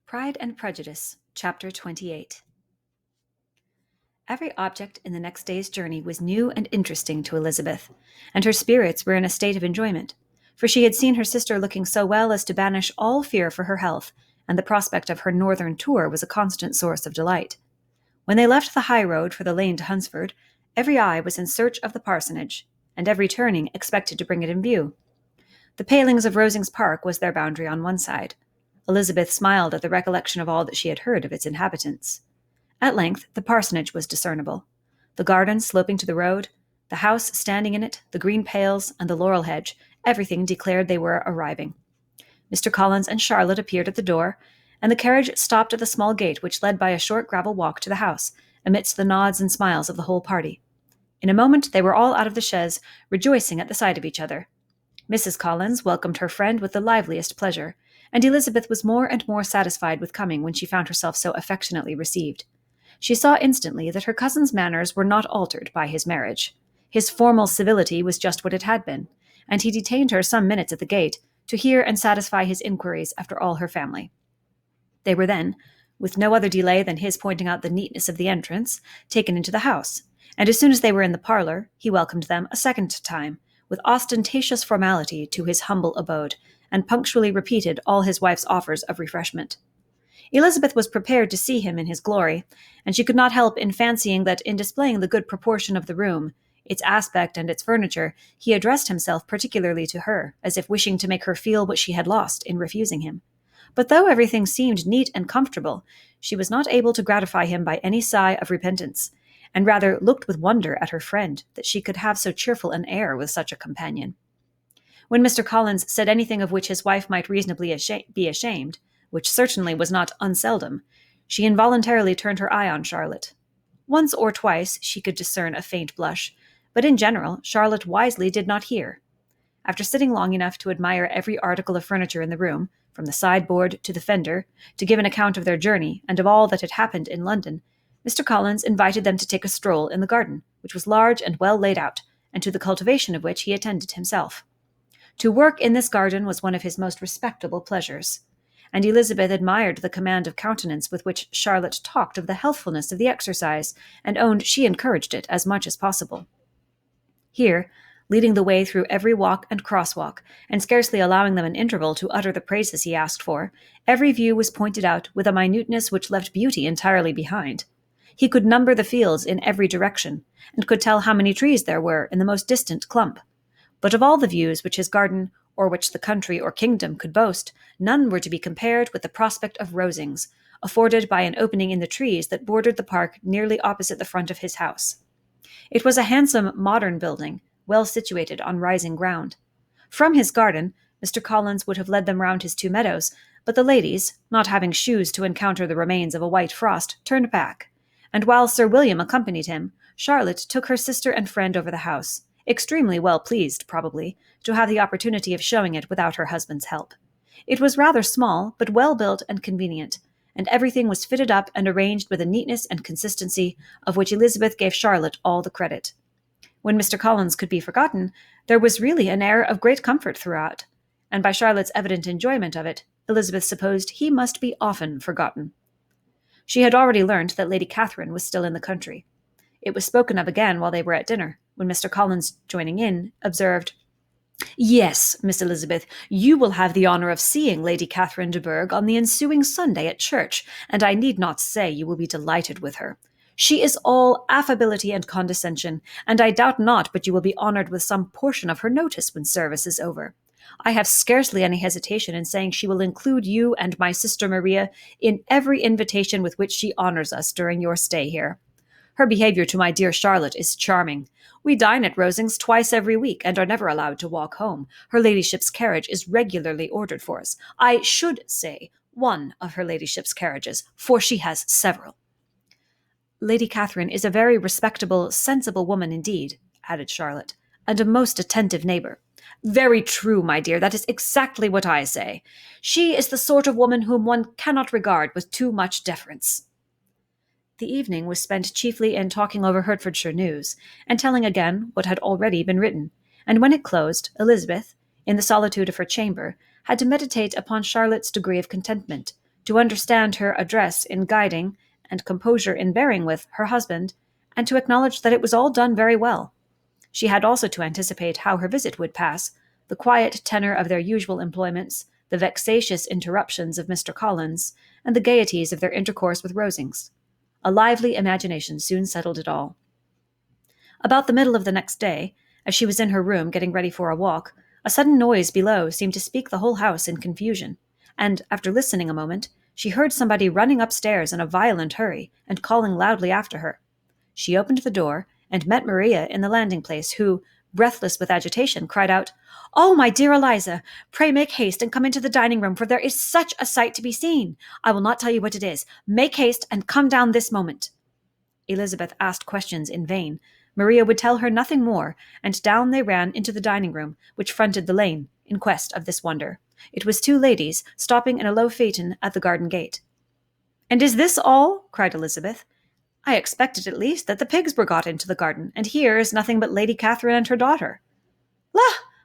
Pride and Prejudice, Chapter 28. Every object in the next day's journey was new and interesting to Elizabeth, and her spirits were in a state of enjoyment, for she had seen her sister looking so well as to banish all fear for her health, and the prospect of her northern tour was a constant source of delight. When they left the high road for the lane to Hunsford, every eye was in search of the parsonage, and every turning expected to bring it in view. The palings of Rosings Park was their boundary on one side. Elizabeth smiled at the recollection of all that she had heard of its inhabitants. At length the parsonage was discernible. The garden sloping to the road, the house standing in it, the green pales, and the laurel hedge, everything declared they were arriving. Mr. Collins and Charlotte appeared at the door, and the carriage stopped at the small gate which led by a short gravel walk to the house, amidst the nods and smiles of the whole party. In a moment they were all out of the chaise, rejoicing at the sight of each other. Mrs. Collins welcomed her friend with the liveliest pleasure, and Elizabeth was more and more satisfied with coming when she found herself so affectionately received. She saw instantly that her cousin's manners were not altered by his marriage. His formal civility was just what it had been, and he detained her some minutes at the gate to hear and satisfy his inquiries after all her family. They were then, with no other delay than his pointing out the neatness of the entrance, taken into the house, and as soon as they were in the parlour, he welcomed them a second time, with ostentatious formality, to his humble abode, and punctually repeated all his wife's offers of refreshment. Elizabeth was prepared to see him in his glory, and she could not help in fancying that in displaying the good proportion of the room, its aspect and its furniture, he addressed himself particularly to her, as if wishing to make her feel what she had lost in refusing him. But though everything seemed neat and comfortable, she was not able to gratify him by any sigh of repentance, and rather looked with wonder at her friend that she could have so cheerful an air with such a companion. When Mr. Collins said anything of which his wife might reasonably be ashamed, which certainly was not unseldom, she involuntarily turned her eye on Charlotte. Once or twice she could discern a faint blush, but in general Charlotte wisely did not hear. After sitting long enough to admire every article of furniture in the room, from the sideboard to the fender, to give an account of their journey and of all that had happened in London, Mr. Collins invited them to take a stroll in the garden, which was large and well laid out, and to the cultivation of which he attended himself. To work in this garden was one of his most respectable pleasures, and Elizabeth admired the command of countenance with which Charlotte talked of the healthfulness of the exercise, and owned she encouraged it as much as possible. Here, leading the way through every walk and crosswalk, and scarcely allowing them an interval to utter the praises he asked for, every view was pointed out with a minuteness which left beauty entirely behind. He could number the fields in every direction, and could tell how many trees there were in the most distant clump. But of all the views which his garden, or which the country or kingdom could boast, none were to be compared with the prospect of Rosings, afforded by an opening in the trees that bordered the park nearly opposite the front of his house. It was a handsome, modern building, well situated on rising ground. From his garden, Mr. Collins would have led them round his two meadows, but the ladies, not having shoes to encounter the remains of a white frost, turned back, and while Sir William accompanied him, Charlotte took her sister and friend over the house, extremely well pleased, probably, to have the opportunity of showing it without her husband's help. It was rather small, but well built and convenient, and everything was fitted up and arranged with a neatness and consistency of which Elizabeth gave Charlotte all the credit. When Mr. Collins could be forgotten, there was really an air of great comfort throughout, and by Charlotte's evident enjoyment of it, Elizabeth supposed he must be often forgotten. She had already learnt that Lady Catherine was still in the country. It was spoken of again while they were at dinner, when Mr. Collins, joining in, observed, "Yes, Miss Elizabeth, you will have the honour of seeing Lady Catherine de Bourgh on the ensuing Sunday at church, and I need not say you will be delighted with her. She is all affability and condescension, and I doubt not but you will be honoured with some portion of her notice when service is over. I have scarcely any hesitation in saying she will include you and my sister Maria in every invitation with which she honours us during your stay here. Her behaviour to my dear Charlotte is charming. We dine at Rosings twice every week, and are never allowed to walk home. Her ladyship's carriage is regularly ordered for us. I should say one of her ladyship's carriages, for she has several." "Lady Catherine is a very respectable, sensible woman indeed," added Charlotte, "and a most attentive neighbour." "Very true, my dear, that is exactly what I say. She is the sort of woman whom one cannot regard with too much deference." The evening was spent chiefly in talking over Hertfordshire news, and telling again what had already been written, and when it closed, Elizabeth, in the solitude of her chamber, had to meditate upon Charlotte's degree of contentment, to understand her address in guiding and composure in bearing with her husband, and to acknowledge that it was all done very well. She had also to anticipate how her visit would pass, the quiet tenor of their usual employments, the vexatious interruptions of Mr. Collins, and the gaieties of their intercourse with Rosings. A lively imagination soon settled it all. About the middle of the next day, as she was in her room getting ready for a walk, a sudden noise below seemed to speak the whole house in confusion, and, after listening a moment, she heard somebody running upstairs in a violent hurry and calling loudly after her. She opened the door and met Maria in the landing-place, who, breathless with agitation, cried out, "Oh, my dear Eliza, pray make haste and come into the dining-room, for there is such a sight to be seen. I will not tell you what it is. Make haste and come down this moment." Elizabeth asked questions in vain. Maria would tell her nothing more, and down they ran into the dining-room, which fronted the lane, in quest of this wonder. It was two ladies, stopping in a low phaeton at the garden gate. "And is this all?" cried Elizabeth. "I expected at least that the pigs were got into the garden, and here is nothing but Lady Catherine and her daughter." "La,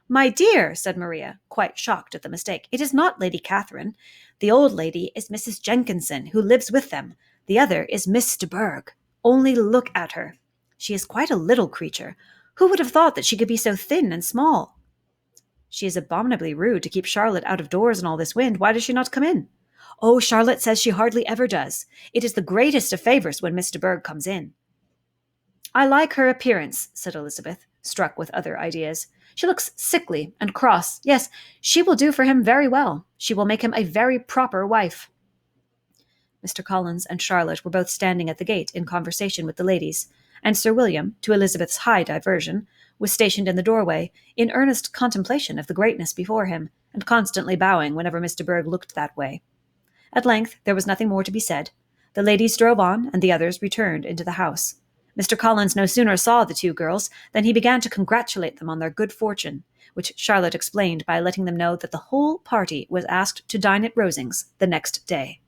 my dear," said Maria, quite shocked at the mistake, "it is not Lady Catherine. The old lady is Mrs. Jenkinson, who lives with them. The other is Miss de Bourgh. Only look at her. She is quite a little creature. Who would have thought that she could be so thin and small?" "She is abominably rude to keep Charlotte out of doors in all this wind. Why does she not come in?" "Oh, Charlotte says she hardly ever does. It is the greatest of favours when Miss de Bourgh comes in." "I like her appearance," said Elizabeth, struck with other ideas. "She looks sickly and cross. Yes, she will do for him very well. She will make him a very proper wife." Mr. Collins and Charlotte were both standing at the gate in conversation with the ladies, and Sir William, to Elizabeth's high diversion, was stationed in the doorway, in earnest contemplation of the greatness before him, and constantly bowing whenever Miss de Bourgh looked that way. At length there was nothing more to be said. The ladies drove on, and the others returned into the house. Mr. Collins no sooner saw the two girls than he began to congratulate them on their good fortune, which Charlotte explained by letting them know that the whole party was asked to dine at Rosings the next day.